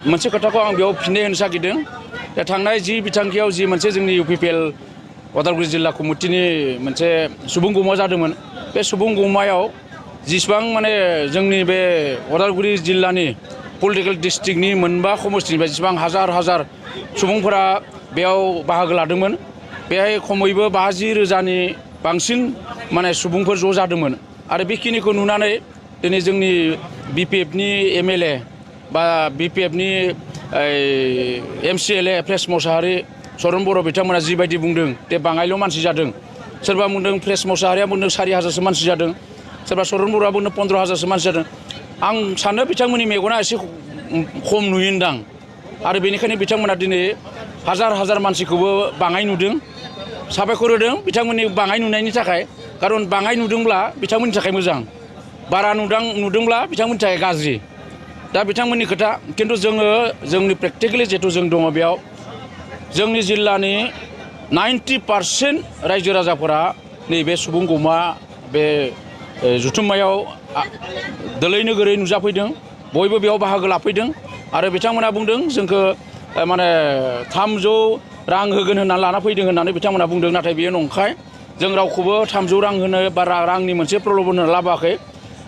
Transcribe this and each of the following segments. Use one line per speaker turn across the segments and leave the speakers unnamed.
मोनसे खोथाखौ आं बेयाव फिननाय होनो सागिदों दा थांनाय जि बिथांखियाव जि मोनसे जोंनि UPPL उदालगुरि जिल्ला कमिटिनि मोनसे सुबुं गौमा जादोंमोन बे सुबुं गौमायाव जिसिबां माने जोंनि बे उदालगुरि जिल्लानि पलिटिकल डिस्ट्रिक्टनि मोनबा समष्टिनिफ्राय जिसिबां हाजार हाजार सुबुंफोरा बेयाव बाहागो लादोंमोन बेहाय खमैबो 50,000नि बांसिन माने सुबुंफोर ज' जादोंमोन आरो बेखिनिखौ नुनानै दिनै जोंनि BPFनि MLA बा BPFनि MCLA प्रेस मोसाहारि चरन बर' बिथांमोना जिबायदि बुंदों दे बाङाइल' मानसि जादों सोरबा बुंदों प्रेस मोसाहारिया बुंदों 4,000सो मानसि जादों सोरबा चरन बर'आ बुंदों 15,000सो मानसि जादों आं सानो बिथांमोननि मेगना एसे खम नुयोनदां आरो बेनिखायनो बिथांमोना दिनै हाजार हाजार मानसिखौबो बाङाइ नुदों साबायखर होदों बिथांमोननि बाङाइ नुनायनि थाखाय खारन बाङाइ नुदोंब्ला बिथांमोननि थाखाय मोजां बारा नुदोंब्ला बिथांमोननि थाखाय गाज्रि दा बिथांमोननि खोथा खिन्थु जोंनि प्रेक्टिकेलि जेथु जों दङ बेयाव जोंनि जिल्लानि 90% रायजो राजाफोरा नैबे सुबुं गौमा बे जुथुम्मायाव दोलै नोगोरै नुजाफैदों बयबो बेयाव बाहागो लाफैदों आरो बिथांमोना बुंदों जोंखौ माने 300 रां होगोन होननानै लाना फैदों होननानै बिथांमोना बुंदों नाथाय बेयो नंखाय जों रावखौबो 300 रां होनो बा रांनि मोनसे प्रल'बन होनो लाबोआखै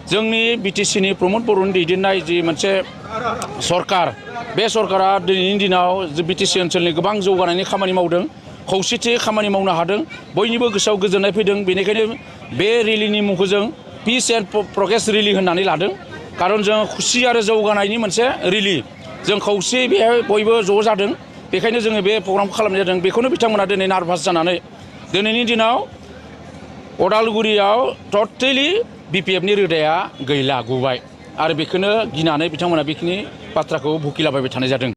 जोंनि BTCनि प्रमद बर'नि दैदेननाय जि मोनसे सरकार बे सरकारा दिनैनि दिनाव BTC ओनसोलनि गोबां जौगानायनि खामानि मावदों खौसेथि खामानि मावनो हादों बयनिबो गोसोआव गोजोननाय फैदों बेनिखायनो बे रेलिनि मुंखौ जों पिस एन्ड प्रग्रेस रेलि होननानै लादों खारन जों खुसि आरो जौगानायनि मोनसे रेलि जों खौसे बेहाय बयबो ज' जादों बेखायनो जोङो बे प्रग्रामखौ खालामनाय जादों बेखौनो बिथांमोना दिनै नार्भास जानानै दिनैनि दिनाव उदालगुरियाव टटेलि BPFनि रोदाया गैला गुबाय आरो बेखौनो गिनानै बिथांमोना बेखिनि बाथ्राखौ भुगिलाबायबाय थानाय जादों।